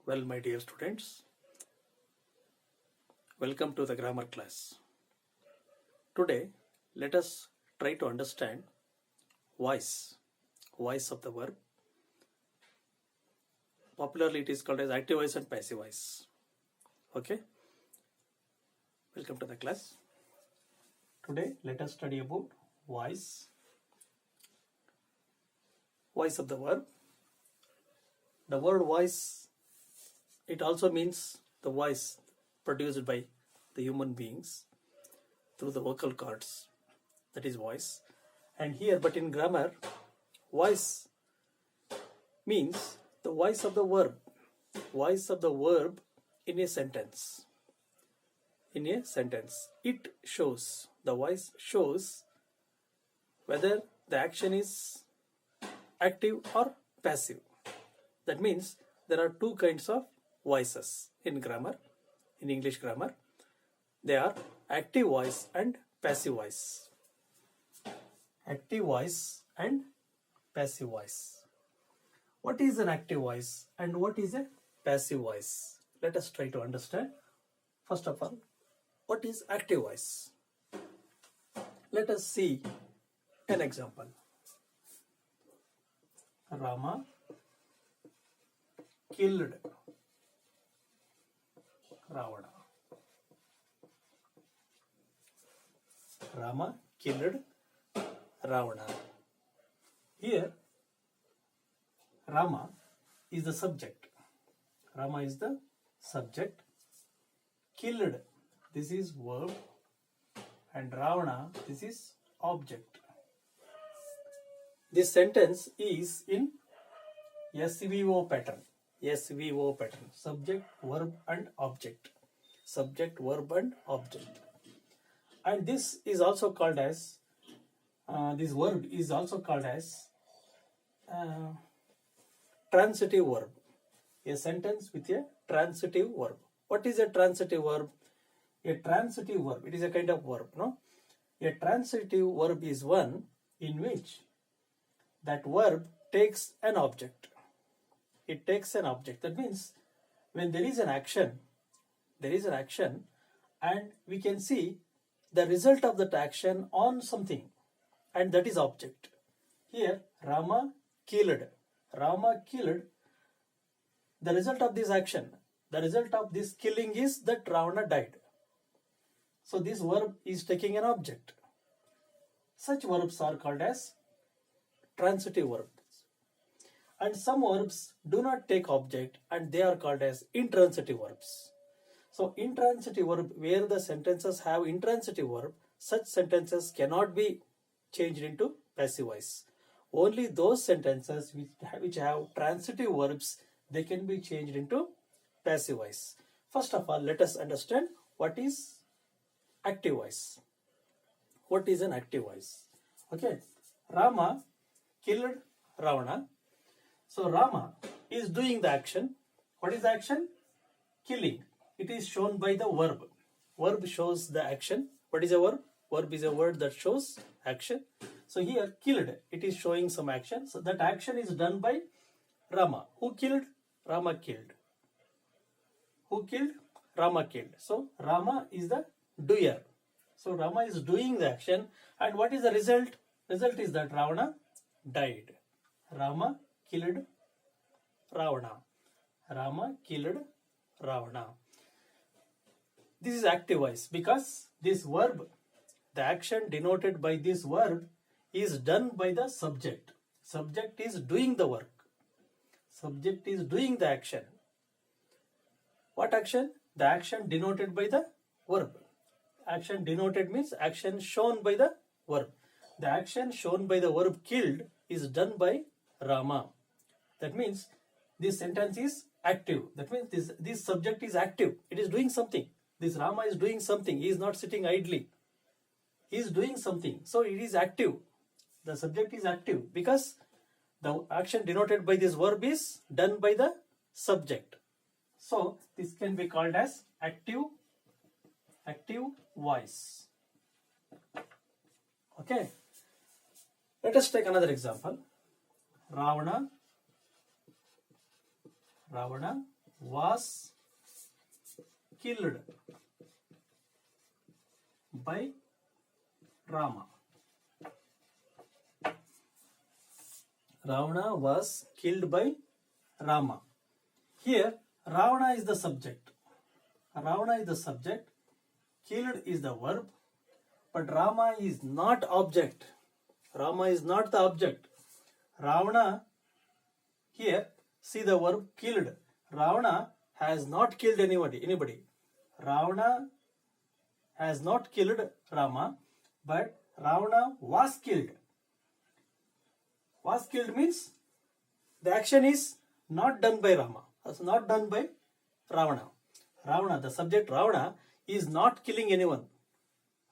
Well, my dear students, welcome to the grammar class. Today, let us try to understand voice of the verb. Popularly, it is called as active voice and passive voice. Okay, welcome to the class. Today, let us study about voice of the verb. The word voice, it also means the voice produced by the human beings through the vocal cords, that is voice. And here, but in grammar, voice means the voice of the verb in a sentence. It shows, the voice shows whether the action is active or passive. That means there are two kinds of voices in grammar, in English grammar. They are active voice and passive voice. Active voice and passive voice. What is an active voice and what is a passive voice? Let us try to understand. First of all, what is active voice? Let us see an example. Rama killed Ravana. Rama killed Ravana. Here, Rama is the subject. Rama is the subject. Killed, this is verb. And Ravana, this is object. This sentence is in SVO pattern. SVO pattern. Subject, verb and object. Subject, verb and object. And this is also called as, this verb is also called as transitive verb. A sentence with a transitive verb. What is a transitive verb? A transitive verb, it is a kind of verb, no? A transitive verb is one in which that verb takes an object. It takes an object. That means when there is an action and we can see the result of that action on something, and that is object. Here, Rama killed. The result of this action, the result of this killing is that Ravana died. So this verb is taking an object. Such verbs are called as transitive verbs. And some verbs do not take object and they are called as intransitive verbs. So intransitive verb, where the sentences have intransitive verb, such sentences cannot be changed into passive voice. Only those sentences which have transitive verbs, they can be changed into passive voice. First of all, let us understand what is active voice. What is an active voice? Okay, Rama killed Ravana. So Rama is doing the action. What is the action? Killing. It is shown by the verb. Verb shows the action. What is a verb? Verb is a word that shows action. So here, killed, it is showing some action. So that action is done by Rama. Who killed? Rama killed. Who killed? Rama killed. So Rama is the doer. So Rama is doing the action. And what is the result? Result is that Ravana died. Rama killed Ravana. Rama killed Ravana. This is active voice because this verb, the action denoted by this verb is done by the subject. Subject is doing the work. Subject is doing the action. What action? The action denoted by the verb. Action denoted means action shown by the verb. The action shown by the verb killed is done by Rama. That means this sentence is active. That means this subject is active. It is doing something. This Rama is doing something. He is not sitting idly. He is doing something. So it is active. The subject is active because the action denoted by this verb is done by the subject. So this can be called as active voice. Okay. Let us take another example. Ravana was killed by Rama. Ravana was killed by Rama. Here, Ravana is the subject. Ravana is the subject. Killed is the verb. But Rama is not object. Rama is not the object. Ravana, here, see the verb killed. Ravana has not killed anybody. Ravana has not killed Rama, but Ravana was killed. Was killed means the action is not done by Rama. It's not done by Ravana. Ravana, the subject Ravana, is not killing anyone.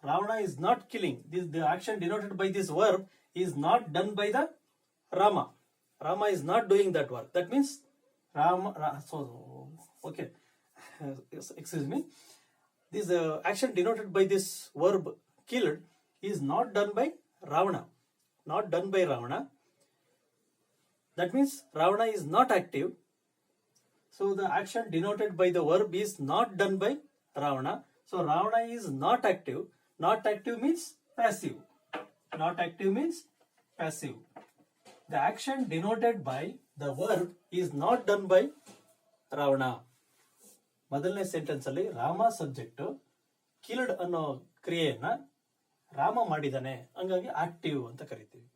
Ravana is not killing. The action denoted by this verb is not done by the Rama. Rama is not doing that work. That means okay. Excuse me. This action denoted by this verb killed is not done by Ravana. Not done by Ravana. That means Ravana is not active. So the action denoted by the verb is not done by Ravana. So Ravana is not active. Not active means passive. Not active means passive. The action denoted by the verb is not done by Ravana. ಮೊದಲನೇ sentence ಅಲ್ಲಿ Rama subject killed ಅನ್ನೋ ಕ್ರಿಯೆಯನ್ನ ರಾಮ ಮಾಡಿದಾನೆ, ಹಂಗಾಗಿ active ಅಂತ ಕರಿತೀವಿ.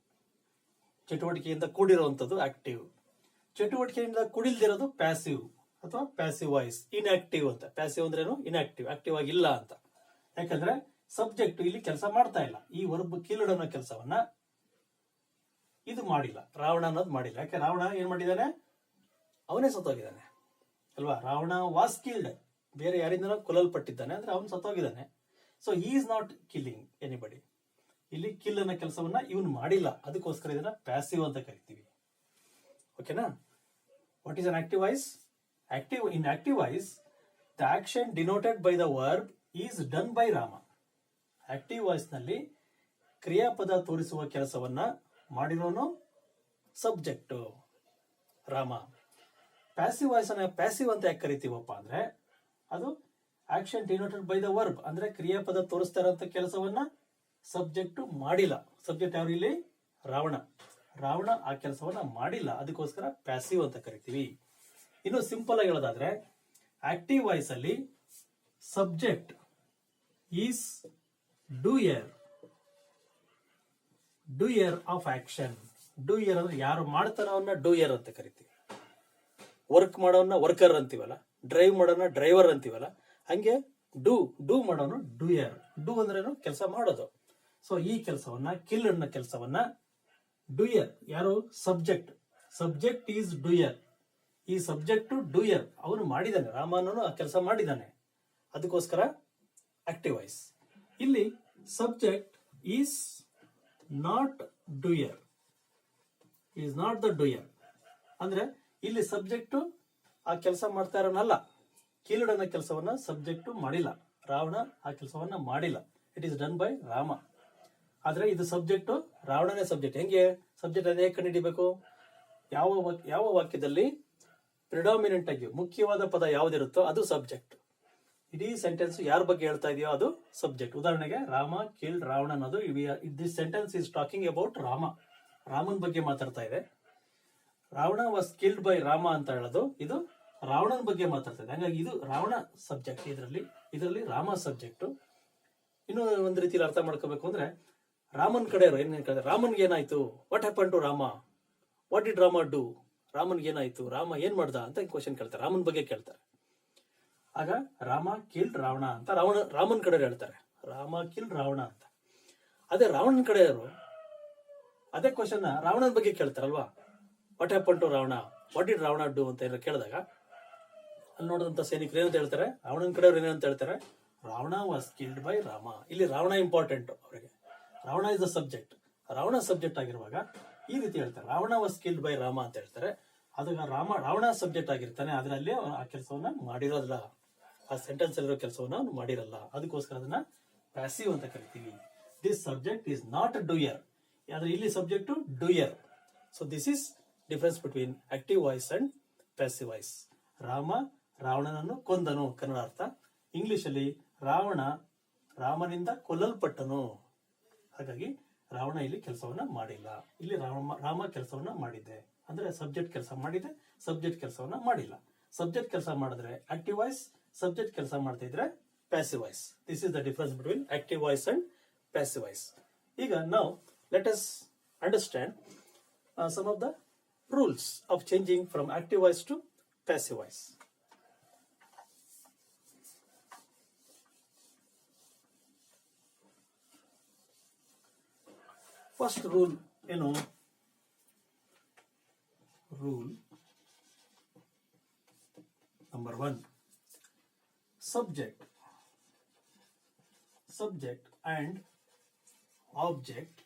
ಚಟುವಟಿಕೆಯಿಂದ ಕೂಡಿರುವಂತದ್ದು active. ಚಟುವಟಿಕೆಯಿಂದ ಕೂಡಿಲ್ದಿರೋದು ಪ್ಯಾಸಿವ್ ಅಥವಾ ಪ್ಯಾಸಿವ್ ವಾಯ್ಸ್, ಇನ್ಆಕ್ಟಿವ್ ಅಂತ. ಪ್ಯಾಸಿವ್ ಅಂದ್ರೇನು? ಇನ್ಆಕ್ಟಿವ್, ಆಕ್ಟಿವ್ ಆಗಿಲ್ಲ ಅಂತ. ಯಾಕಂದ್ರೆ ಸಬ್ಜೆಕ್ಟ್ ಇಲ್ಲಿ ಕೆಲಸ ಮಾಡ್ತಾ ಇಲ್ಲ. ಈ ವರ್ಬ್ ಕಿಲ್ಡ್ ಅನ್ನೋ ಕೆಲಸವನ್ನ ಇದು ಮಾಡಿಲ್ಲ, ರಾವಣ ಅನ್ನೋದು ಮಾಡಿಲ್ಲ. ಯಾಕೆ? ರಾವಣ ಏನ್ ಮಾಡಿದಾನೆ? ಅವನೇ ಸತ್ತೋಗಿದ್ದಾನೆ ಅಲ್ವಾ? ರಾವಣ ವಾಸ್ ಕಿಲ್ಡ್, ಬೇರೆ ಯಾರಿಂದನೋ ಕೊಲ್ಲಲ್ಪಟ್ಟಿದ್ದಾನೆ, ಅಂದ್ರೆ ಅವನು ಸತ್ತೋಗಿದ್ದಾನೆ. So he is not killing anybody. ಇಲ್ಲಿ ಕಿಲ್ ಅನ್ನೋ ಕೆಲಸವನ್ನ ಇವನು ಮಾಡಿಲ್ಲ, ಅದಕ್ಕೋಸ್ಕರ ಇದನ್ನ ಪ್ಯಾಸಿವ್ ಅಂತ ಕರಿತೀವಿ. ಓಕೆನಾ? What is an active voice? In active voice the action denoted by the verb is done by Rama. Active voice ನಲ್ಲಿ ಕ್ರಿಯಾಪದ ತೋರಿಸುವ ಕೆಲಸವನ್ನ ಮಾಡಿರೋನು ಸಬ್ಜೆಕ್ಟ್ ರಾಮ. ಪ್ಯಾಸಿವ್ ವಾಯ್ಸ್ ಅನ್ನ ಪ್ಯಾಸಿವ್ ಅಂತ ಯಾಕೆ ಕರಿತೀವಪ್ಪ ಅಂದ್ರೆ, ಅದು action denoted by the verb, ಅಂದ್ರೆ ಕ್ರಿಯಾಪದ ತೋರಿಸ್ತಾ ಇರೋಂಥ ಕೆಲಸವನ್ನ ಸಬ್ಜೆಕ್ಟ್ ಮಾಡಿಲ್ಲ. ಸಬ್ಜೆಕ್ಟ್ ಯಾರು ಇಲ್ಲಿ? ರಾವಣ. ರಾವಣ ಆ ಕೆಲಸವನ್ನ ಮಾಡಿಲ್ಲ, ಅದಕ್ಕೋಸ್ಕರ ಪ್ಯಾಸಿವ್ ಅಂತ ಕರಿತೀವಿ. ಇನ್ನು ಸಿಂಪಲ್ ಆಗಿ ಹೇಳೋದಾದ್ರೆ, ಆಕ್ಟಿವ್ ವಾಯ್ಸ್ ಅಲ್ಲಿ subject is doer. Doer of action. Doer ಅಂದ್ರೆ ಯಾರು ಮಾಡ್ತಾರೋ ಅವನ್ನ ಡೂಯರ್ ಅಂತ ಕರಿತೀವಿ. ವರ್ಕ್ ಮಾಡೋನ್ನ ವರ್ಕರ್ ಅಂತೀವಲ್ಲ, ಡ್ರೈವ್ ಮಾಡೋಣ ಡ್ರೈವರ್ ಅಂತೀವಲ್ಲ, ಹಂಗೆ ಡೂ ಮಾಡೋನು ಡೂಯರ್. ಡೂ ಅಂದ್ರೇನು? ಕೆಲಸ ಮಾಡೋದು. ಸೊ ಈ ಕೆಲಸವನ್ನ, ಕಿಲ್ ಅನ್ನೋ ಕೆಲಸವನ್ನ ಡೂಯರ್, ಯಾರು? ಸಬ್ಜೆಕ್ಟ್. Subject is doer. ಈ ಸಬ್ಜೆಕ್ಟ್ ಡೂಯರ್, ಅವನು ಮಾಡಿದಾನೆ, ರಾಮನೂ ಆ ಕೆಲಸ ಮಾಡಿದಾನೆ, ಅದಕ್ಕೋಸ್ಕರ ಆಕ್ಟಿವ್ ವಾಯ್ಸ್. ಇಲ್ಲಿ subject is not doer, is not the doer. ಅಂದ್ರೆ ಇಲ್ಲಿ ಸಬ್ಜೆಕ್ಟ್ ಆ ಕೆಲಸ ಮಾಡ್ತಾ ಇರೋನಲ್ಲ. ಕಿಲ್ಡ್ ಅನ್ನೋ ಕೆಲಸವನ್ನ ಸಬ್ಜೆಕ್ಟ್ ಮಾಡಿಲ್ಲ, ರಾವಣ ಆ ಕೆಲಸವನ್ನ ಮಾಡಿಲ್ಲ. It is done by Rama. ಆದ್ರೆ ಇದು ಸಬ್ಜೆಕ್ಟ್, ರಾವಣನೇ ಸಬ್ಜೆಕ್ಟ್. ಹೆಂಗೆ ಸಬ್ಜೆಕ್ಟ್ ಅದೇ ಕಂಡುಹಿಡಿಬೇಕು? ಯಾವ ವಾಕ್ಯದಲ್ಲಿ ಪ್ರಿಡಾಮಿನೆಂಟ್ ಆಗಿ ಮುಖ್ಯವಾದ ಪದ ಯಾವ್ದಿರುತ್ತೋ ಅದು ಸಬ್ಜೆಕ್ಟ್. ಇಡೀ ಸೆಂಟೆನ್ಸ್ ಯಾರ ಬಗ್ಗೆ ಹೇಳ್ತಾ ಇದೆಯೋ ಅದು ಸಬ್ಜೆಕ್ಟ್. ಉದಾಹರಣೆಗೆ ರಾಮ ಕಿಲ್ಡ್ ರಾವಣ ಅನ್ನೋದು, this sentence is talking about Rama. Raman ಬಗ್ಗೆ ಮಾತಾಡ್ತಾ ಇದೆ. Ravana was killed by Rama ಅಂತ ಹೇಳೋದು ಇದು ರಾವಣನ ಬಗ್ಗೆ ಮಾತಾಡ್ತಾ ಇದೆ. ಹಾಗಾಗಿ ಇದು ರಾವಣ ಸಬ್ಜೆಕ್ಟ್, ಇದರಲ್ಲಿ ರಾಮ ಸಬ್ಜೆಕ್ಟ್. ಇನ್ನು ಒಂದ್ ರೀತಿಯಲ್ಲಿ ಅರ್ಥ ಮಾಡ್ಕೋಬೇಕು ಅಂದ್ರೆ, ರಾಮನ್ ಕಡೆ ಏನ್ ಕೇಳ್ತಾರೆ? ರಾಮನ್ಗೆ ಏನಾಯ್ತು? What happen to Rama? What did Rama do? ರಾಮನ್ಗೆ ಏನಾಯ್ತು? ರಾಮ ಏನ್ ಮಾಡ್ದ ಅಂತ ಕ್ವಶನ್ ಕೇಳ್ತಾರೆ, ರಾಮನ್ ಬಗ್ಗೆ ಕೇಳ್ತಾರೆ. ಆಗ ರಾಮ ಕಿಲ್ಡ್ ರಾವಣ ಅಂತ ರಾಮನ್ ಕಡೆ ಹೇಳ್ತಾರೆ, ರಾಮ ಕಿಲ್ಡ್ ರಾವಣ ಅಂತ. ಅದೇ ರಾವಣನ ಕಡೆಯವರು ಅದೇ ಕ್ವಶನ್ ರಾವಣನ ಬಗ್ಗೆ ಕೇಳ್ತಾರಲ್ವಾ, what happen to Ravana, what did Ravana do ಅಂತ ಏನಾರು ಕೇಳಿದಾಗ ಅಲ್ಲಿ ನೋಡಿದಂತ ಸೈನಿಕರು ಏನಂತ ಹೇಳ್ತಾರೆ? ರಾವಣನ ಕಡೆಯವ್ರು ಏನಂತ ಹೇಳ್ತಾರೆ? Ravana was killed by Rama. ಇಲ್ಲಿ ರಾವಣ ಇಂಪಾರ್ಟೆಂಟ್ ಅವರಿಗೆ. Ravana is the subject. Ravana subject ಆಗಿರುವಾಗ ಈ ರೀತಿ ಹೇಳ್ತಾರೆ, Ravana was killed by Rama ಅಂತ ಹೇಳ್ತಾರೆ. ಅದಾಗ ರಾವಣ ಸಬ್ಜೆಕ್ಟ್ ಆಗಿರ್ತಾನೆ, ಅದರಲ್ಲಿ ಆ ಕೆಲಸವನ್ನ ಮಾಡಿರೋದಿಲ್ಲ, ಆ ಸೆಂಟೆನ್ಸ್ ಅಲ್ಲಿರೋ ಕೆಲಸವನ್ನ ಅವನು ಮಾಡಿರಲ್ಲ, ಅದಕ್ಕೋಸ್ಕರ ಅದನ್ನ ಪ್ಯಾಸಿವ್ ಅಂತ ಕರಿತೀವಿ. This subject is not doer. ಆದ್ರೆ ಇಲ್ಲಿ subject doer. So this is difference between active voice and passive voice. Rama ರಾವಣನನ್ನು ಕೊಂದನು ಕನ್ನಡ ಅರ್ಥ. ಇಂಗ್ಲಿಷಲ್ಲಿ ರಾವಣ ರಾಮನಿಂದ ಕೊಲ್ಲಲ್ಪಟ್ಟನು. ಹಾಗಾಗಿ ರಾವಣ ಇಲ್ಲಿ ಕೆಲಸವನ್ನ ಮಾಡಿಲ್ಲ, ಇಲ್ಲಿ ರಾಮ ಕೆಲಸವನ್ನ ಮಾಡಿದೆ. ಅಂದ್ರೆ ಸಬ್ಜೆಕ್ಟ್ ಕೆಲಸ ಮಾಡಿದೆ, ಸಬ್ಜೆಕ್ಟ್ ಕೆಲಸವನ್ನ ಮಾಡಿಲ್ಲ. ಸಬ್ಜೆಕ್ಟ್ ಕೆಲಸ ಮಾಡಿದ್ರೆ ಆಕ್ಟಿವ್ ವಾಯ್ಸ್, ಸಬ್ಜೆಕ್ಟ್ ಕೆಲಸ ಮಾಡ್ತಾ ಇದ್ರೆ passive voice. This is the difference between active voice and passive voice. ಈಗ ನಾವು let us understand some of the rules of changing from active voice to passive voice. First rule, rule number 1, subject and object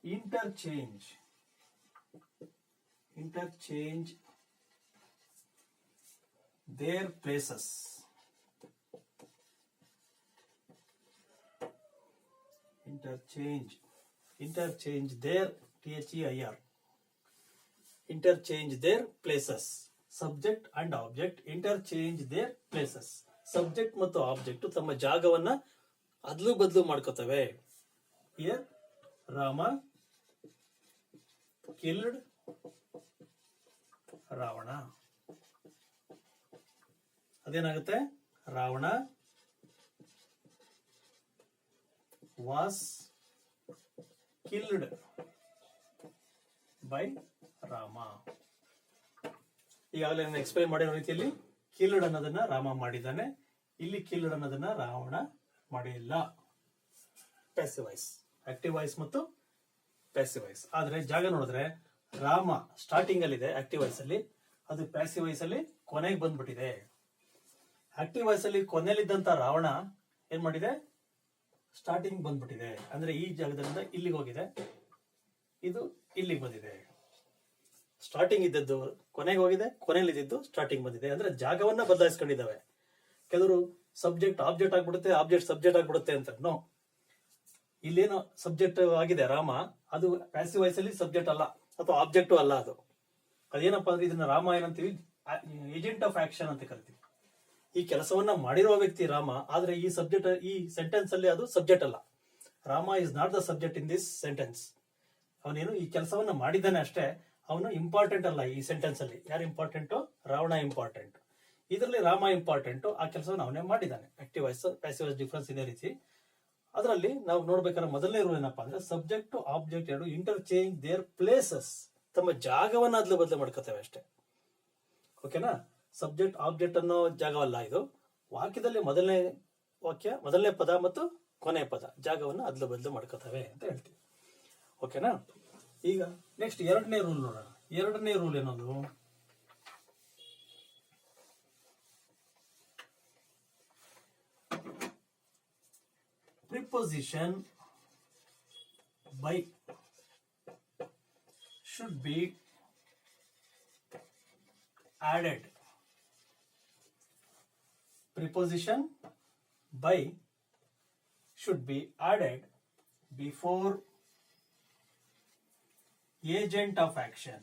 interchange their places. Interchange their, THEIR, interchange their places. Subject and object interchange their places. Subject ಮತ್ತು object ತಮ್ಮ ಜಾಗವನ್ನ ಅದ್ಲು ಬದಲು ಮಾಡ್ಕೋತವೆ. Here Rama killed Ravana. ಅದೇನಾಗುತ್ತೆ? Ravana was killed by Rama. ಈಗಾಗಲೇ ನಾನು explain ಮಾಡಿರೋ ರೀತಿಯಲ್ಲಿ killed ಅನ್ನೋದನ್ನ ರಾಮ ಮಾಡಿದ್ದಾನೆ, ಇಲ್ಲಿ ಕಿಲ್ಡ್ ಅನ್ನೋದನ್ನ ರಾವಣ ಮಾಡಿಲ್ಲ. ಪ್ಯಾಸಿವ್ ವಾಯ್ಸ್, ಆಕ್ಟಿವ್ ವಾಯ್ಸ್ ಮತ್ತು ಪ್ಯಾಸಿವ್ ವಾಯ್ಸ್. ಆದ್ರೆ ಜಾಗ ನೋಡಿದ್ರೆ ರಾಮ ಸ್ಟಾರ್ಟಿಂಗ್ ಅಲ್ಲಿ ಇದೆ ಆಕ್ಟಿವ್ ವಾಯ್ಸ್ ಅಲ್ಲಿ, ಅದು ಪ್ಯಾಸಿವ್ ವಾಯ್ಸ್ ಅಲ್ಲಿ ಕೊನೆಗೆ ಬಂದ್ಬಿಟ್ಟಿದೆ. ಆಕ್ಟಿವ್ ವಾಯ್ಸ್ ಅಲ್ಲಿ ಕೊನೆಯಲ್ಲಿದ್ದಂತ ರಾವಣ ಏನ್ ಮಾಡಿದೆ? ಸ್ಟಾರ್ಟಿಂಗ್ ಬಂದ್ಬಿಟ್ಟಿದೆ. ಅಂದ್ರೆ ಈ ಜಾಗದಿಂದ ಇಲ್ಲಿಗೆ ಹೋಗಿದೆ, ಇದು ಇಲ್ಲಿಗೆ ಬಂದಿದೆ. ಸ್ಟಾರ್ಟಿಂಗ್ ಇದ್ದದ್ದು ಕೊನೆಗೆ ಹೋಗಿದೆ, ಕೊನೆಯಲ್ಲಿ ಇದ್ದಿದ್ದು ಸ್ಟಾರ್ಟಿಂಗ್ ಬಂದಿದೆ. ಅಂದ್ರೆ ಜಾಗವನ್ನ ಬದಲಾಯಿಸ್ಕೊಂಡಿದ್ದಾವೆ. ಕೆಲವರು ಸಬ್ಜೆಕ್ಟ್ ಆಬ್ಜೆಕ್ಟ್ ಆಗ್ಬಿಡುತ್ತೆ, ಆಬ್ಜೆಕ್ಟ್ ಸಬ್ಜೆಕ್ಟ್ ಆಗ್ಬಿಡುತ್ತೆ ಅಂತ. ನೋ, ಇಲ್ಲೇನೋ ಸಬ್ಜೆಕ್ಟ್ ಆಗಿದೆ ರಾಮ, ಅದು ಪ್ಯಾಸಿವ್ ವಾಯ್ಸ್ ಅಲ್ಲಿ ಸಬ್ಜೆಕ್ಟ್ ಅಲ್ಲ ಅಥವಾ ಆಬ್ಜೆಕ್ಟು ಅಲ್ಲ. ಅದೇನಪ್ಪಾ ಅಂದ್ರೆ ಇದನ್ನ ರಾಮ ಏನಂತೀವಿ? ಏಜೆಂಟ್ ಆಫ್ ಆಕ್ಷನ್ ಅಂತ ಕರಿತೀವಿ. ಈ ಕೆಲಸವನ್ನ ಮಾಡಿರುವ ವ್ಯಕ್ತಿ ರಾಮ, ಆದ್ರೆ ಈ ಸಬ್ಜೆಕ್ಟ್, ಈ ಸೆಂಟೆನ್ಸ್ ಅಲ್ಲಿ ಅದು ಸಬ್ಜೆಕ್ಟ್ ಅಲ್ಲ. Rama is not the subject in this sentence. ಅವನೇನು ಈ ಕೆಲಸವನ್ನ ಮಾಡಿದ್ದಾನೆ ಅಷ್ಟೇ, ಅವನು ಇಂಪಾರ್ಟೆಂಟ್ ಅಲ್ಲ ಈ ಸೆಂಟೆನ್ಸ್ ಅಲ್ಲಿ. ಯಾರು ಇಂಪಾರ್ಟೆಂಟ್? ರಾವಣ ಇಂಪಾರ್ಟೆಂಟ್. ಇದರಲ್ಲಿ ರಾಮ ಇಂಪಾರ್ಟೆಂಟ್, ಆ ಕೆಲಸವನ್ನು ಅವನೇ ಮಾಡಿದ್ದಾನೆ. Active voice passive voice difference ಇದೇ ರೀತಿ. ಅದರಲ್ಲಿ ನಾವು ನೋಡ್ಬೇಕಾದ್ರೆ ಮೊದಲನೇ ರೂಲ್ ಏನಪ್ಪಾ ಅಂದ್ರೆ ಸಬ್ಜೆಕ್ಟ್ ಆಬ್ಜೆಕ್ಟ್ ಎರಡು ಇಂಟರ್ಚೇಂಜ್ ದೇರ್ ಪ್ಲೇಸಸ್, ತಮ್ಮ ಜಾಗವನ್ನ ಅದ್ಲು ಬದಲು ಮಾಡ್ಕೋತೇವೆ ಅಷ್ಟೇ. ಓಕೆನಾ? ಸಬ್ಜೆಕ್ಟ್ ಆಬ್ಜೆಕ್ಟ್ ಅನ್ನೋ ಜಾಗವಲ್ಲ ಇದು. ವಾಕ್ಯದಲ್ಲಿ ಮೊದಲನೇ ವಾಕ್ಯ, ಮೊದಲನೇ ಪದ ಮತ್ತು ಕೊನೆಯ ಪದ ಜಾಗವನ್ನ ಅದ್ಲು ಬದಲು ಮಾಡ್ಕೋತೇವೆ ಅಂತ ಹೇಳ್ತೀವಿ. ಓಕೆನಾ? ಈಗ ನೆಕ್ಸ್ಟ್ ಎರಡನೇ ರೂಲ್ ನೋಡೋಣ. ಎರಡನೇ ರೂಲ್ ಏನದು? Preposition by should be added. Preposition by should be added before agent of action.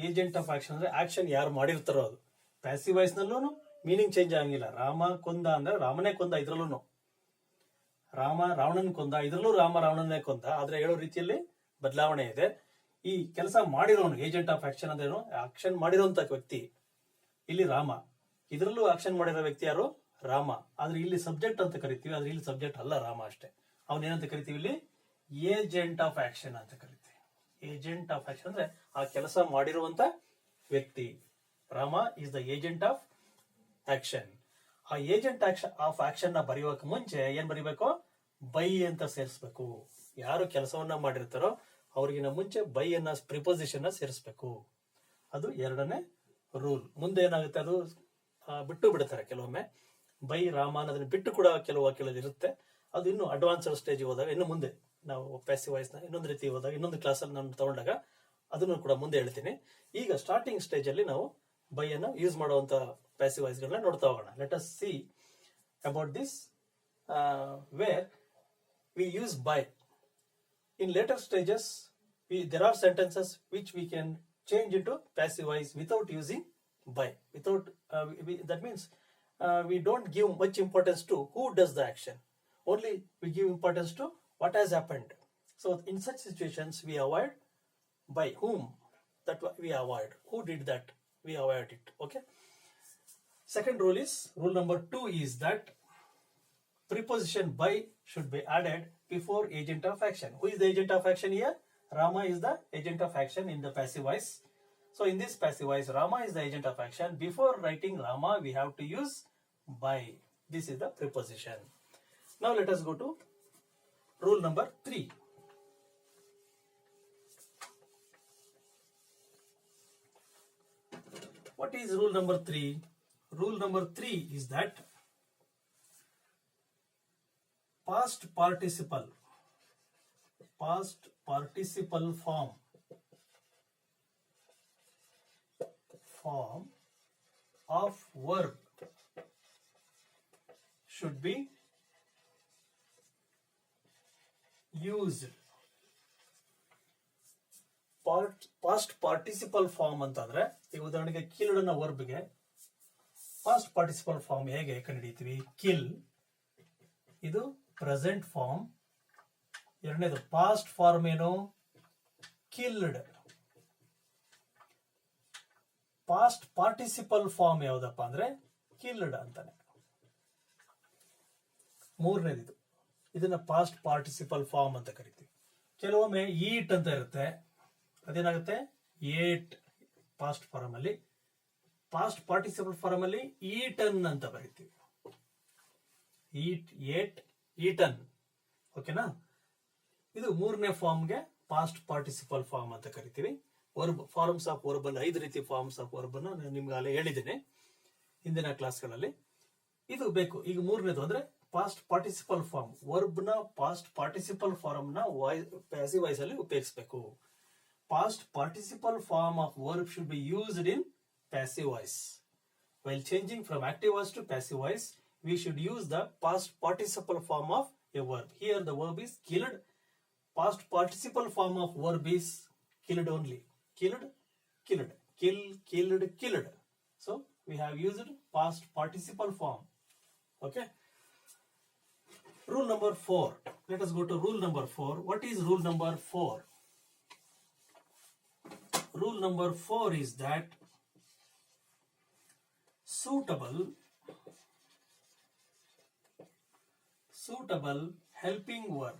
Agent of action ಅಂದ್ರೆ ಆಕ್ಷನ್ ಯಾರು ಮಾಡಿರ್ತಾರೋ ಅದು. ಪ್ಯಾಸಿವ್ ವಾಯ್ಸ್ ನಲ್ಲೂ ಮೀನಿಂಗ್ ಚೇಂಜ್ ಆಗಂಗಿಲ್ಲ. ರಾಮ ಕೊಂದ ಅಂದ್ರೆ ರಾಮನೇ ಕೊಂದ, ಇದ್ರಲ್ಲೂ ರಾಮ ರಾವಣನ್ ಕೊಂದ, ಇದ್ರಲ್ಲೂ ರಾಮ ರಾವಣನ್ನೇ ಕೊಂದ. ಆದ್ರೆ ಹೇಳೋ ರೀತಿಯಲ್ಲಿ ಬದಲಾವಣೆ ಇದೆ. ಈ ಕೆಲಸ ಮಾಡಿರೋನು ಏಜೆಂಟ್ ಆಫ್ ಆಕ್ಷನ್ ಅಂದ್ರೇನು? ಆಕ್ಷನ್ ಮಾಡಿರೋಂತ ವ್ಯಕ್ತಿ ಇಲ್ಲಿ ರಾಮ, ಇದ್ರಲ್ಲೂ ಆಕ್ಷನ್ ಮಾಡಿರೋ ವ್ಯಕ್ತಿ ಯಾರು? ರಾಮ. ಆದ್ರೆ ಇಲ್ಲಿ ಸಬ್ಜೆಕ್ಟ್ ಅಂತ ಕರಿತೀವಿ, ಆದ್ರೆ ಇಲ್ಲಿ ಸಬ್ಜೆಕ್ಟ್ ಅಲ್ಲ ರಾಮ ಅಷ್ಟೇ. ಅವನೇನಂತ ಕರಿತೀವಿ? ಇಲ್ಲಿ ಏಜೆಂಟ್ ಆಫ್ ಆಕ್ಷನ್ ಅಂತ ಕರಿತೀವಿ. ಏಜೆಂಟ್ ಆಫ್ ಆಕ್ಷನ್ ಅಂದ್ರೆ ಆ ಕೆಲಸ ಮಾಡಿರುವಂತ ವ್ಯಕ್ತಿ. Rama is the agent of action. ಆ ಏಜೆಂಟ್ ಆಫ್ ಆಕ್ಷನ್ ನ ಬರೆಯೋಕೆ ಮುಂಚೆ ಏನ್ ಬರಿಬೇಕು? ಬೈ ಅಂತ ಸೇರಿಸ್ಬೇಕು. ಯಾರು ಕೆಲಸವನ್ನ ಮಾಡಿರ್ತಾರೋ ಅವ್ರಿಗಿನ ಮುಂಚೆ ಬೈ ಅನ್ನ ಪ್ರಿಪೋಸಿಷನ್ ಸೇರಿಸ್ಬೇಕು. ಅದು ಎರಡನೇ ರೂಲ್. ಮುಂದೆ ಏನಾಗುತ್ತೆ? ಅದು ಬಿಟ್ಟು ಬಿಡ್ತಾರೆ ಕೆಲವೊಮ್ಮೆ. ಬೈ ರಾಮ ಅನ್ನೋದನ್ನ ಬಿಟ್ಟು ಕೂಡ ಕೆಲವು ವಾಕ್ಯಗಳಲ್ಲಿ ಇರುತ್ತೆ. ಅದು ಇನ್ನು ಅಡ್ವಾನ್ಸ್ಡ್ ಸ್ಟೇಜ್ ಹೋದಾಗ, ಇನ್ನು ಮುಂದೆ ನಾವು ಪ್ಯಾಸಿವ್ ವಾಯ್ಸ್ ನ ಇನ್ನೊಂದು ರೀತಿ ಹೋದಾಗ, ಇನ್ನೊಂದು ಕ್ಲಾಸಲ್ಲಿ ನಾನು ತಗೊಂಡಾಗ ಅದನ್ನು ಕೂಡ ಮುಂದೆ ಹೇಳ್ತೀನಿ. ಈಗ ಸ್ಟಾರ್ಟಿಂಗ್ ಸ್ಟೇಜ್ ಅಲ್ಲಿ ನಾವು ಬೈ ಅನ್ನು ಯೂಸ್ ಮಾಡುವಂತ ಪ್ಯಾಸಿವ್ ವಾಯ್ಸ್ ಗಳನ್ನ ನೋಡ್ತಾ ಹೋಗೋಣ. Let us see about this where we use by. In later stages, there are sentences which we can change into passive voice without using by. That means we don't give much importance to who does the action. Only we give importance to what has happened. So in such situations, we avoid by whom. That we avoid. Who did that? We avoid it. Okay. Second rule is, rule number 2 is that preposition by should be added before agent of action. Who is the agent of action here? Rama is the agent of action in the passive voice. So in this passive voice, Rama is the agent of action. Before writing Rama, we have to use by. This is the preposition. Now let us go to rule number 3. What is rule number 3? Rule number 3 is that past participle form of verb should be used. Past participle form ಅಂತಂದ್ರೆ ಈಗ ಉದಾಹರಣೆಗೆ killed ಅನ್ನೋ verb ಗೆ past participle form ಹೇಗೆ ಕಂಡುಹಿಡಿತೀವಿ? kill, ಇದು present form. ಎರಡನೇದು past form ಏನು? Killed. Past participle form ಯಾವ್ದಪ್ಪ ಅಂದ್ರೆ ಕಿಲ್ಡ್ ಅಂತಾನೆ. ಮೂರನೇದು ಇದನ್ನ ಪಾಸ್ಟ್ ಪಾರ್ಟಿಸಿಪಲ್ ಫಾರ್ಮ್ ಅಂತ ಕರಿತೀವಿ. ಕೆಲವೊಮ್ಮೆ ಈಟ್ ಅಂತ ಇರುತ್ತೆ, ಅದೇನಾಗುತ್ತೆ ಏಟ್ ಪಾಸ್ಟ್ ಫಾರ್ಮ್ ಅಲ್ಲಿ. ಪಾಸ್ಟ್ ಪಾರ್ಟಿಸಿಪಲ್ ಫಾರ್ಮ್ ಅಲ್ಲಿ ಈಟನ್ ಅಂತ ಬರಿತೀವಿ. ಈಟ್, ಏಟ್, ಈಟನ್. ಓಕೆನಾ? ಇದು ಮೂರನೇ ಫಾರ್ಮ್ಗೆ ಪಾಸ್ಟ್ ಪಾರ್ಟಿಸಿಪಲ್ ಫಾರ್ಮ್ ಅಂತ ಕರಿತೀವಿ. ವರ್ಬ್, ಫಾರ್ಮ್ಸ್ ಆಫ್ ವರ್ಬ್ ಅಲ್ಲಿ 5 ರೀತಿ ಫಾರ್ಮ್ಸ್ ಆಫ್ ವರ್ಬ್ ಅನ್ನ ನಾನು ನಿಮ್ಗೆ ಅಲ್ಲಿ ಹೇಳಿದ್ದೇನೆ ಹಿಂದಿನ ಕ್ಲಾಸ್ಗಳಲ್ಲಿ. ಇದು ಬೇಕು. ಈಗ ಮೂರನೇದು ಅಂದ್ರೆ ಪಾಸ್ಟ್ ಪಾರ್ಟಿಸಿಪಲ್ ಫಾರ್ಮ್. ವರ್ಬ್ ನ ಪಾಸ್ಟ್ ಪಾರ್ಟಿಸಿಪಲ್ ಫಾರ್ಮ್ ನ ಪ್ಯಾಸಿವ್ ವಾಯ್ಸ್ ಅಲ್ಲಿ ಉಪಯೋಗಿಸಬೇಕು. Past participle form of verb should be used in passive voice. While changing from active voice to passive voice, we should use the past participle form of a verb. Here the verb is killed. Past participle form of verb is killed only. Killed, killed, kill, killed, killed. So we have used past participle form. Okay. Rule number 4. Let us go to rule number 4. What is rule number 4? Rule number 4 is that suitable helping verb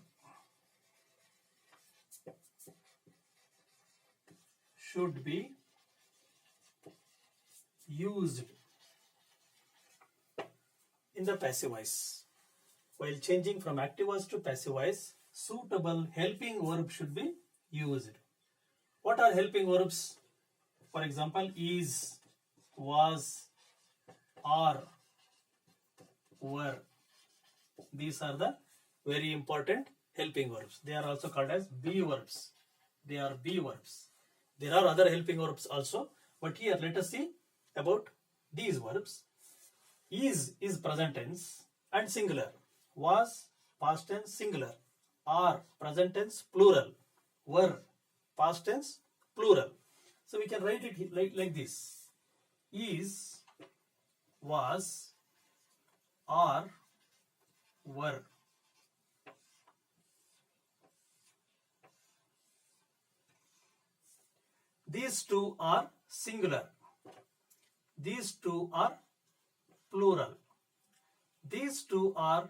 should be used in the passive voice. While changing from active voice to passive voice, suitable helping verb should be used. What are helping verbs? For example, is, was, are, were. These are the very important helping verbs. They are also called as be verbs. They are be verbs. There are other helping verbs also, but here let us see about these verbs. Is present tense and singular. Was past tense singular. Are present tense plural. Were past tense plural. So we can write it like this. Is, was, are, were. These two are singular. These two are plural. These two are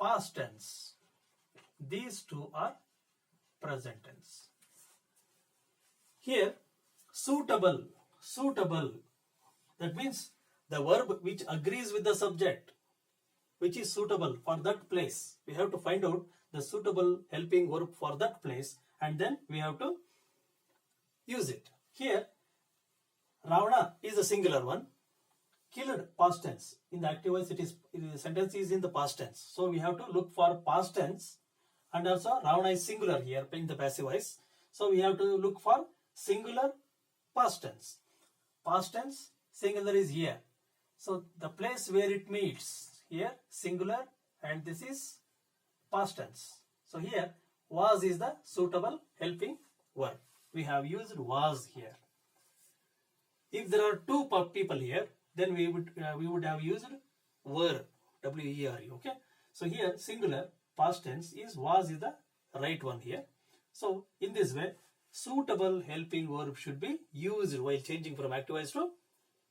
past tense. These two are present tense. Here, suitable. That means the verb which agrees with the subject, which is suitable for that place. We have to find out the suitable helping verb for that place, and then we have to use it. Here, Ravana is a singular one. Killed past tense. In the active voice, the sentence is in the past tense. So we have to look for past tense, and also Ravana is singular here in the passive voice. So we have to look for singular past tense. Past tense singular is here. So the place where it meets here singular, and this is past tense. So here Was is the suitable helping verb. We have used was here. If there are two people here, then we would have used were, W-E-R-E. Okay. So here singular past tense is was is the right one here. So in this way, suitable helping verb should be used while changing from active voice to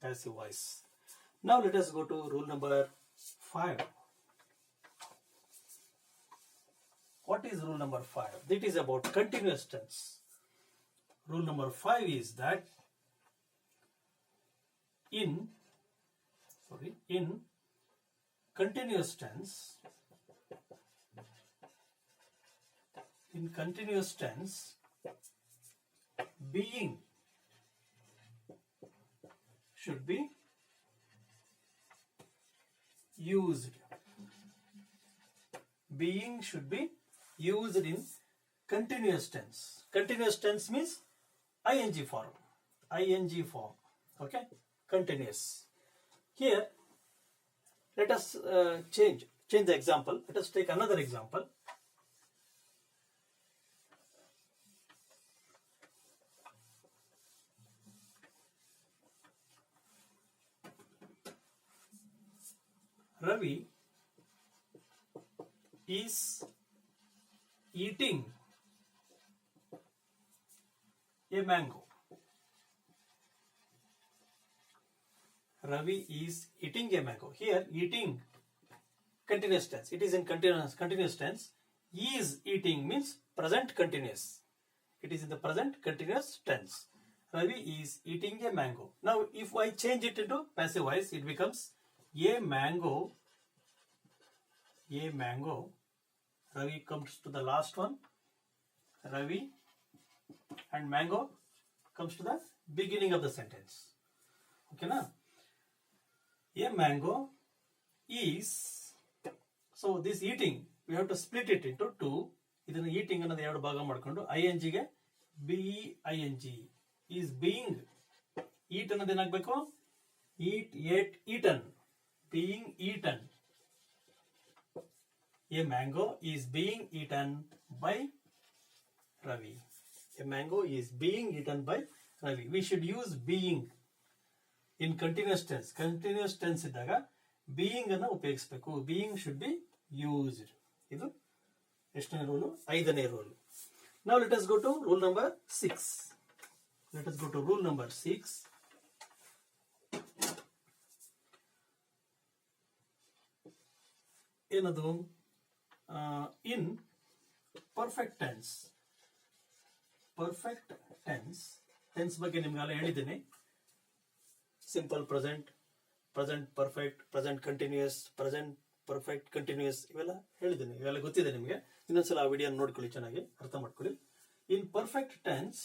passive voice. Now let us go to rule number 5. What is rule number 5? That is about continuous tense. Rule number 5 is that in continuous tense, being should be used. Being should be used in continuous tense. Continuous tense means ing form. Okay, continuous. Here, let us change the example. Let us take another example. Ravi is eating a mango. Ravi is eating a mango. Here, eating continuous tense. It is in continuous tense. Is eating means present continuous. It is in the present continuous tense. Ravi is eating a mango. Now, if I change it into passive voice, it becomes a mango. Ravi comes to the last one. Ravi and mango comes to the beginning of the sentence. Okay, now a mango is, so this eating we have to split it into two. ಇದನ್ನು eating ಅನ್ನೋದು ಎರಡು ಭಾಗ ಮಾಡಿಕೊಂಡು ing ಗೆ being is being. eat ಅನ್ನೋದು ಏನಾಗಬೇಕು? eat, ate, eaten. Being eaten. A mango is being eaten by Ravi. A mango is being eaten by Ravi. We should use being in continuous tense. Continuous tense ಇದ್ದಾಗ being ಅನ್ನು ಉಪಯೋಗಿಸಬೇಕು. Being should be used. ಇದು ಎಷ್ಟನೇ rule? 5ನೇ rule. Now let us go to rule number 6. Let us go to rule number 6. ಏನದು? In perfect tense ಬಗ್ಗೆ ನಿಮ್ಗೆಲ್ಲ ಹೇಳಿದ್ದೀನಿ. Simple present, present perfect, present continuous, present perfect continuous ಇವೆಲ್ಲ ಹೇಳಿದ್ದೀನಿ. ಇವೆಲ್ಲ ಗೊತ್ತಿದೆ ನಿಮಗೆ. ಇನ್ನೊಂದ್ಸಲ ಆ ವಿಡಿಯೋ ನೋಡ್ಕೊಳ್ಳಿ, ಚೆನ್ನಾಗಿ ಅರ್ಥ ಮಾಡ್ಕೊಳ್ಳಿ. In perfect tense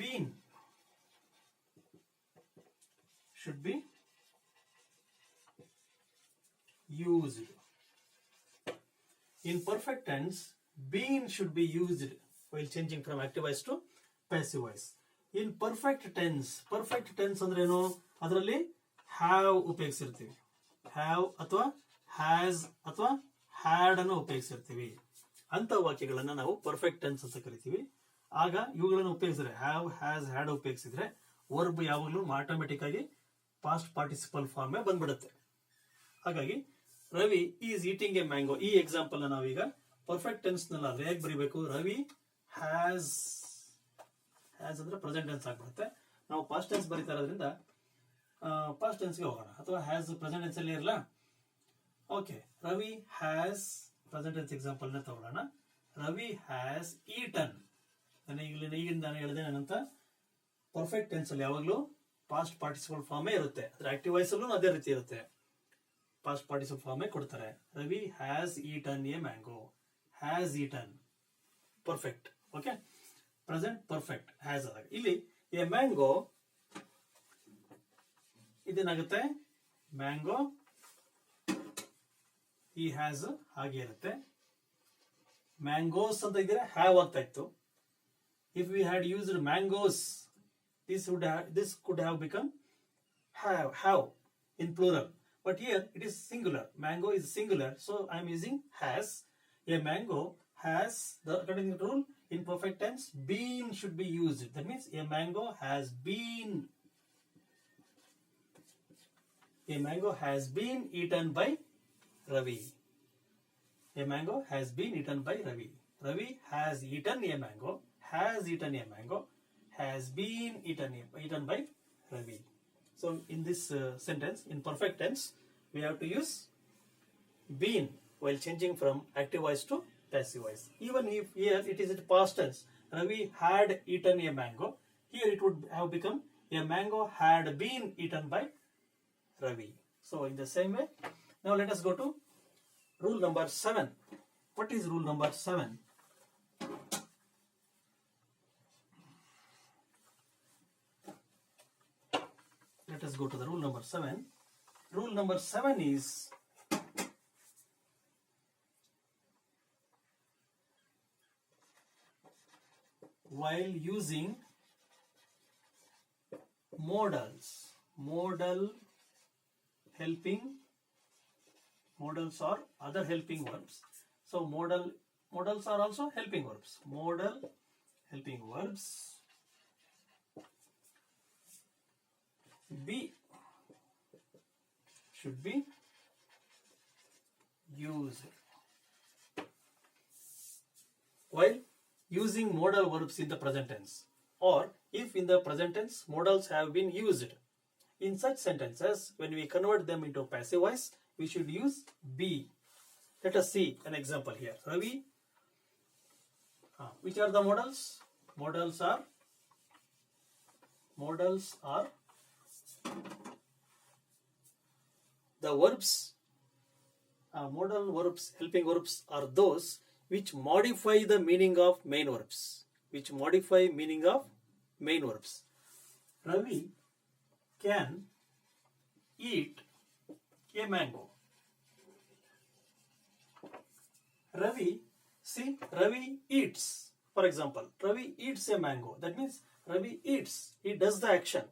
been should be used. In perfect tense, being should be used while changing from active voice to passive voice. In perfect tense ಅಂದ್ರೆ ಏನು? ಅದರಲ್ಲಿ have ಉಪಯೋಗಿಸಿರ್ತೀವಿ. have ಅಥವಾ has ಅಥವಾ had ಅನ್ನು ಉಪಯೋಗಿಸಿರ್ತೀವಿ. ಅಂತ ವಾಕ್ಯಗಳನ್ನ ನಾವು ಪರ್ಫೆಕ್ಟ್ ಟೆನ್ಸ್ ಅಂತ ಕರಿತೀವಿ. ಆಗ ಇವುಗಳನ್ನು ಉಪಯೋಗಿಸಿದ್ರೆ have, has, had ಉಪಯೋಗಿಸಿದ್ರೆ ವರ್ಬ್ ಯಾವಾಗಲೂ ಆಟೋಮೆಟಿಕ್ ಆಗಿ ಪಾಸ್ಟ್ ಪಾರ್ಟಿಸಿಪಲ್ ಫಾರ್ಮ್ ಬಂದ್ಬಿಡುತ್ತೆ. ಹಾಗಾಗಿ Ravi is eating A mango, ಈ ಎಕ್ಸಾಂಪಲ್ ನಾವೀಗ ಪರ್ಫೆಕ್ಟ್ ಟೆನ್ಸ್ ನಲ್ಲಿ ಹೇಗೆ ಬರೀಬೇಕು? ರವಿ ಹ್ಯಾಸ್ ಅಂದ್ರೆ ಪ್ರೆಸೆಂಟ್ ಟೆನ್ಸ್ ಆಗ್ಬಿಡುತ್ತೆ. ನಾವು ಪಾಸ್ಟ್ ಟೆನ್ಸ್ ಬರೀತಾ ಇರೋದ್ರಿಂದ ಪಾಸ್ಟ್ ಟೆನ್ಸ್ಗೆ ಹೋಗೋಣ, ಅಥವಾ ಹ್ಯಾಸ್ ಪ್ರೆಸೆಂಟ್ ಟೆನ್ಸ್ ಅಲ್ಲಿ ಇರಲ್ಲ. Okay, Ravi has present tense example ನ ತಗೊಳ್ಳೋಣ. Ravi has eaten. ಈಗಿಂದ ನಾನು ಹೇಳಿದೆ ಏನಂತ, ಪರ್ಫೆಕ್ಟ್ ಟೆನ್ಸ್ ಅಲ್ಲಿ ಯಾವಾಗಲೂ ಪಾಸ್ಟ್ ಪಾರ್ಟಿಸಿಪಲ್ ಫಾರ್ಮೇ ಇರುತ್ತೆ. ಅದ್ರ ಆಕ್ಟಿವ್ ವಾಯ್ಸ್ ಅಲ್ಲೂ ಅದೇ ರೀತಿ ಇರುತ್ತೆ, ಪಾಸ್ಟ್ ಪಾರ್ಟಿಸಿಪಲ್ ಫಾರ್ಮೇ ಕೊಡ್ತಾರೆ. Ravi has eaten A mango. Has eaten perfect. Okay, present perfect has ಆದಾಗ. ಇಲ್ಲಿ ಎ ಮ್ಯಾಂಗೋ ಇದೇನಾಗುತ್ತೆ? ಮ್ಯಾಂಗೋ ಈ ಹ್ಯಾಸ್ ಹಾಗೆ ಇರುತ್ತೆ. ಮ್ಯಾಂಗೋಸ್ ಅಂತ ಇದ್ರೆ ಹ್ಯಾವ್ ಆಗ್ತಾ ಇತ್ತು. If we had used mangoes, this could have become have in plural, but here it is singular. Mango is singular, so I am using has. A mango has, according to the rule, in perfect tense, been should be used. That means a mango has been. A mango has been eaten by Ravi. A mango has been eaten by Ravi. Ravi has eaten a mango. Has eaten a mango. Has been eaten by Ravi. So in this sentence, in perfect tense, we have to use been while changing from active voice to passive voice. Even if here it is at past tense, Ravi had eaten a mango. Here it would have become a mango had been eaten by Ravi. So in the same way, now let us go to rule number 7. What is rule number 7? Let us go to the rule number 7. Rule number 7 is while using modals, modals are other helping verbs. So modals are also helping verbs. Modal helping verbs should be used while using modal verbs in the present tense, or if in the present tense modals have been used. In such sentences, when we convert them into passive voice, we should use be. Let us see an example here. Ravi, which are the modals? Modals are the verbs. Modal verbs, helping verbs are those which modify the meaning of main verbs. Which modify meaning of main verbs. Ravi can eat a mango. Ravi eats. For example, Ravi eats a mango. That means Ravi eats. He does the action.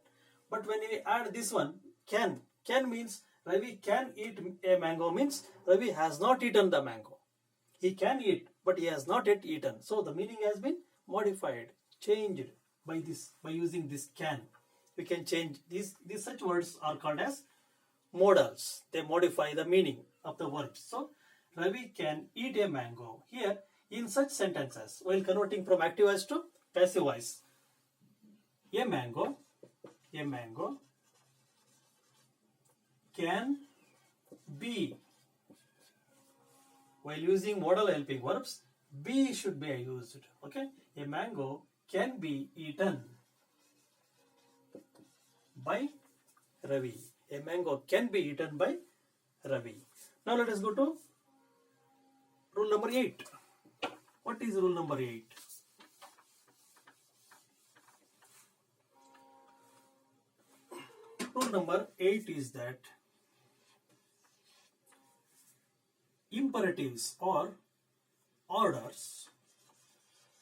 But when we add this one, can means Ravi can eat a mango means Ravi has not eaten the mango. He can eat, but he has not yet eaten. So the meaning has been modified, changed by using this can. We can change these such words are called as modals. They modify the meaning of the verbs. So Ravi can eat a mango. Here in such sentences, while converting from active voice to passive voice, a mango can be. While using modal helping verbs, be should be used. Okay, a mango can be eaten by Ravi. A mango can be eaten by Ravi. Now let us go to rule number 8. What is rule number 8? Rule number 8 is that imperatives or orders,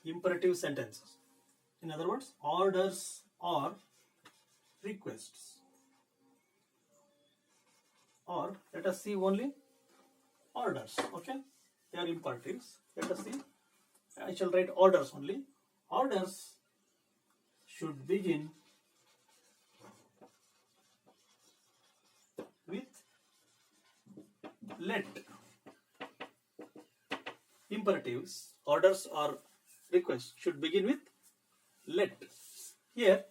imperative sentences. In other words, orders or requests. Or let us see only orders. Okay, they are imperatives. Let us see. I shall write orders only. Orders should begin with let. Imperatives, orders or requests should begin with let. Here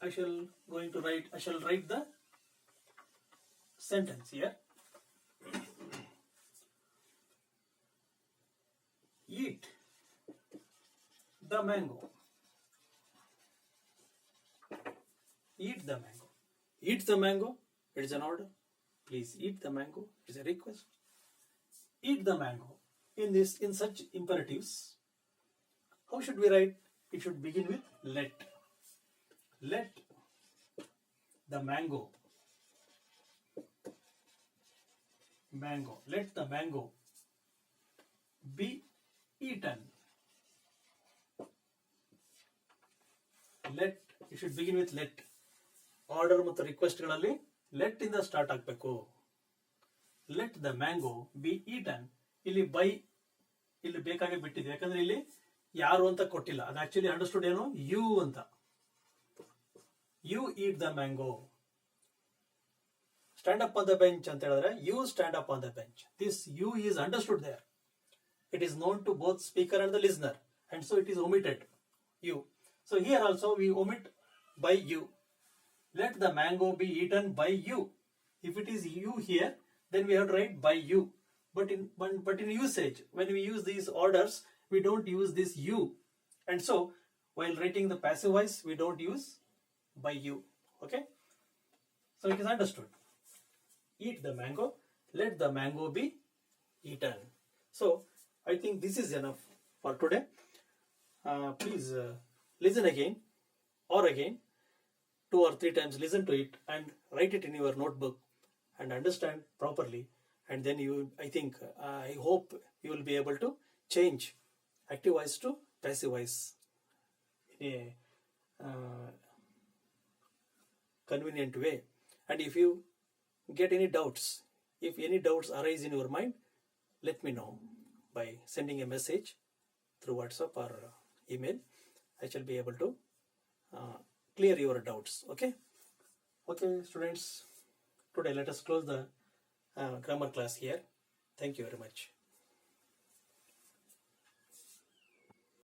I shall write the sentence here. Eat the mango. Eat the mango. Eat the mango. It is an order. Please eat the mango. It is a request. Eat the mango. In such imperatives, how should we write? It should begin with let. Let the mango. Let the mango be eaten. It should begin with let. Order ಮತ್ತು request ಗಳಲ್ಲಿ let ಇಂದ start ಆಗಬೇಕು. Let the mango be eaten. ಇಲ್ಲಿ by ಇಲ್ಲಿ ಬೇಕಾಗಿ ಬಿಟ್ಟಿದೆ, ಯಾಕಂದ್ರೆ ಇಲ್ಲಿ ಯಾರು ಅಂತ ಕೊಟ್ಟಿಲ್ಲ. ಅದು ಆಕ್ಚುಲಿ ಅಂಡರ್ಸ್ಟುಡ್ ಏನು, ಯು ಅಂತ. You eat the mango. Stand up on the bench ಅಂತ ಹೇಳಿದ್ರೆ you stand up on the bench. This you is understood there. It is known to both speaker and the listener, and so it is omitted, you. So here also we omit by you. Let the mango be eaten by you. If it is you here, then we have to write by you. But in usage, when we use these orders, we don't use this you. And so while writing the passive voice, we don't use by you. Okay? So it is understood. Eat the mango. Let the mango be eaten. So I think this is enough for today. Please listen again or again 2 or 3 times. Listen to it and write it in your notebook and understand properly. And then I hope you will be able to change active voice to passive voice in a convenient way. And if you get any doubts, if any doubts arise in your mind, let me know by sending a message through WhatsApp or email. I shall be able to clear your doubts. Okay, students, today let us close the grammar class here. Thank you very much.